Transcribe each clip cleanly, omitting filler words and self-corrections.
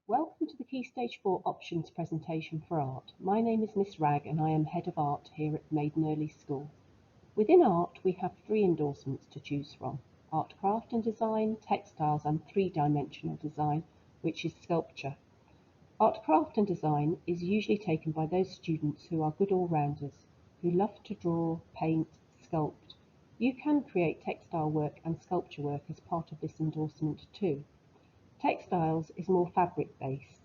Welcome to the Key Stage 4 Options presentation for art. My name is Miss Ragg and I am Head of Art here at Maiden Early School. Within art we have three endorsements to choose from: art, craft and design, textiles and three-dimensional design, which is sculpture. Art, craft and design is usually taken by those students who are good all-rounders, who love to draw, paint, sculpt. You can create textile work and sculpture work as part of this endorsement too. Textiles is more fabric-based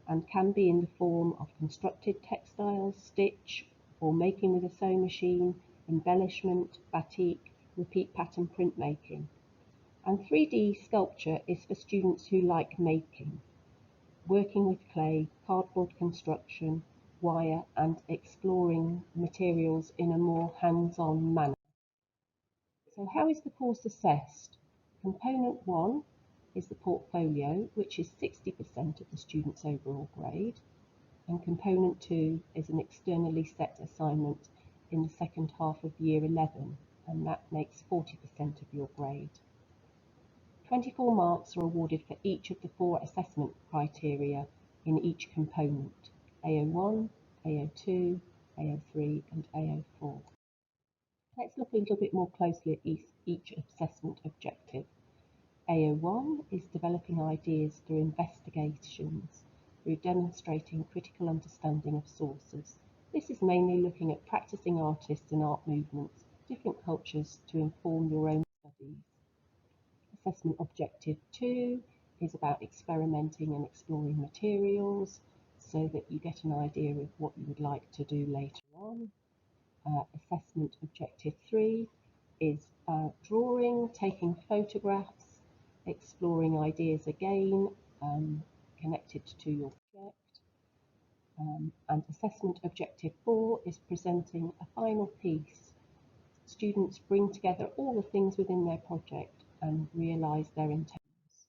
and can be in the form of constructed textiles, stitch, or making with a sewing machine, embellishment, batik, repeat pattern printmaking. And 3D sculpture is for students who like making, working with clay, cardboard construction, wire, and exploring materials in a more hands-on manner. So how is the course assessed? Component 1 is the portfolio, which is 60% of the student's overall grade, and component 2 is an externally set assignment in the second half of year 11, and that makes 40% of your grade. 24 marks are awarded for each of the 4 assessment criteria in each component: AO1, AO2, AO3 and AO4. Let's look a little bit more closely at each assessment objective. AO1 is developing ideas through investigations, through demonstrating critical understanding of sources. This is mainly looking at practicing artists and art movements, different cultures to inform your own studies. Assessment objective 2 is about experimenting and exploring materials so that you get an idea of what you would like to do later on. Assessment objective 3 is drawing, taking photographs, exploring ideas again, connected to your project. And assessment objective 4 is presenting a final piece. Students bring together all the things within their project and realise their intents.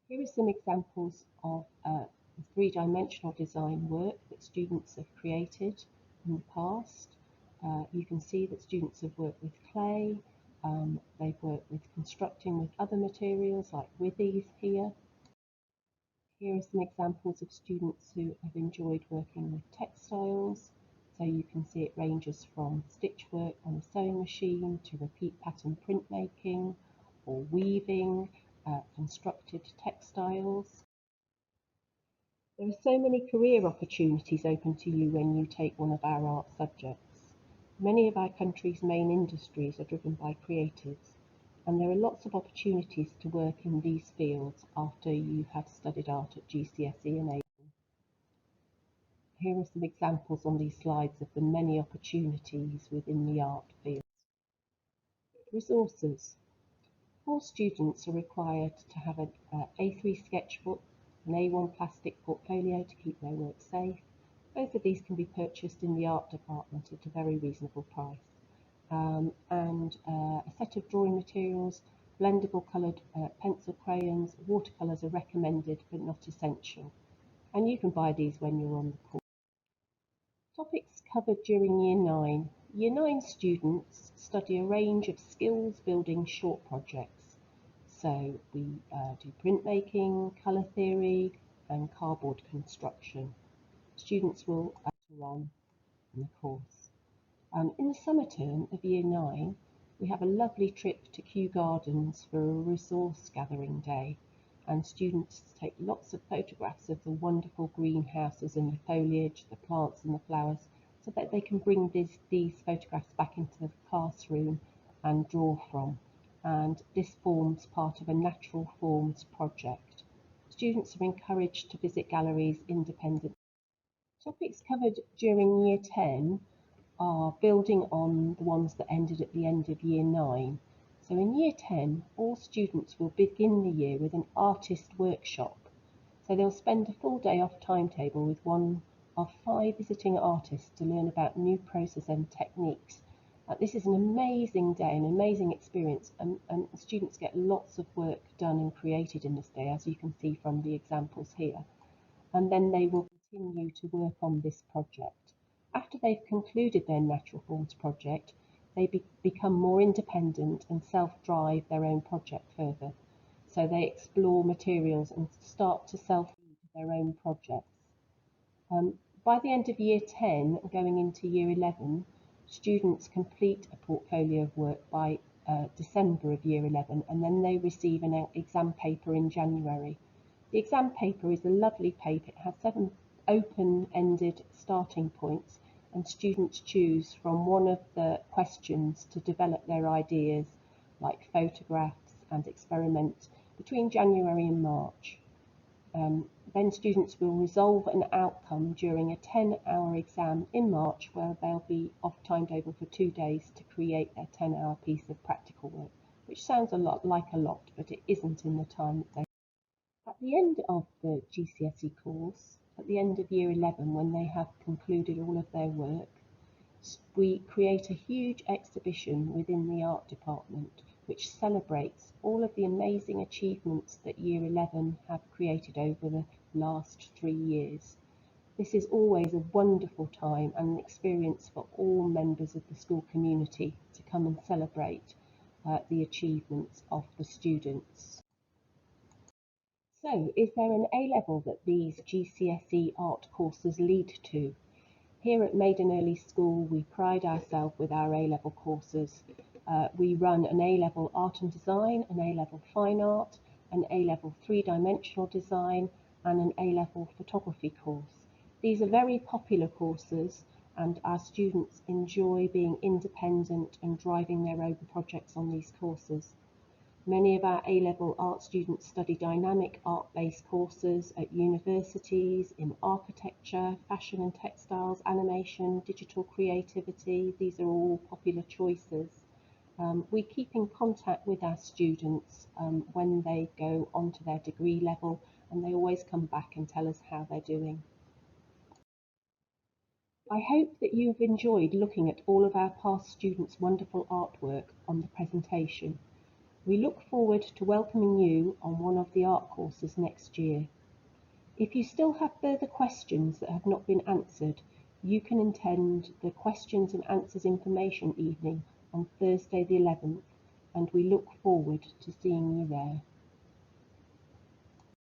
Here are some examples of three-dimensional design work that students have created in the past. You can see that students have worked with clay, they've worked with constructing with other materials like withies here. Here are some examples of students who have enjoyed working with textiles. So you can see it ranges from stitch work on a sewing machine to repeat pattern printmaking or weaving, constructed textiles. There are so many career opportunities open to you when you take one of our art subjects. Many of our country's main industries are driven by creatives, and there are lots of opportunities to work in these fields after you have studied art at GCSE and A. Here are some examples on these slides of the many opportunities within the art field. Resources. All students are required to have an A3 sketchbook, an A1 plastic portfolio to keep their work safe. Both of these can be purchased in the art department at a very reasonable price. And a set of drawing materials, blendable coloured pencil crayons, watercolours are recommended but not essential. And you can buy these when you're on the course. Topics covered during Year 9. Year 9 students study a range of skills building short projects. So we do printmaking, colour theory and cardboard construction. Students will later on in the course. In the summer term of Year 9, we have a lovely trip to Kew Gardens for a resource gathering day, and students take lots of photographs of the wonderful greenhouses and the foliage, the plants and the flowers, so that they can bring these photographs back into the classroom and draw from. And this forms part of a natural forms project. Students are encouraged to visit galleries independently. Topics covered during Year 10 are building on the ones that ended at the end of Year 9. So in Year 10, all students will begin the year with an artist workshop. So they'll spend a full day off timetable with one of 5 visiting artists to learn about new process and techniques. This is an amazing day, an amazing experience, and students get lots of work done and created in this day, as you can see from the examples here. And then they will continue to work on this project. After they've concluded their natural forms project, they become more independent and self-drive their own project further. So they explore materials and start to self-read their own projects. By the end of year 10, going into year 11, students complete a portfolio of work by December of year 11, and then they receive an exam paper in January. The exam paper is a lovely paper. It has 7 open-ended starting points, and students choose from one of the questions to develop their ideas, like photographs and experiment, between January and March. Then students will resolve an outcome during a 10-hour exam in March, where they'll be off-timed over for 2 days to create their 10-hour piece of practical work, which sounds a lot, but it isn't in the time that they. At the end of the GCSE course, at the end of year 11, when they have concluded all of their work, we create a huge exhibition within the art department which celebrates all of the amazing achievements that year 11 have created over the last 3 years. This is always a wonderful time and an experience for all members of the school community to come and celebrate the achievements of the students. So, is there an A-level that these GCSE art courses lead to? Here at Maiden Early School, we pride ourselves with our A-level courses. We run an A-level Art and Design, an A-level Fine Art, an A-level 3-dimensional Design, and an A-level Photography course. These are very popular courses, and our students enjoy being independent and driving their own projects on these courses. Many of our A-level art students study dynamic art-based courses at universities in architecture, fashion and textiles, animation, digital creativity. These are all popular choices. We keep in contact with our students when they go on to their degree level, and they always come back and tell us how they're doing. I hope that you've enjoyed looking at all of our past students' wonderful artwork on the presentation. We look forward to welcoming you on one of the art courses next year. If you still have further questions that have not been answered, you can attend the Questions and Answers Information Evening on Thursday the 11th, and we look forward to seeing you there.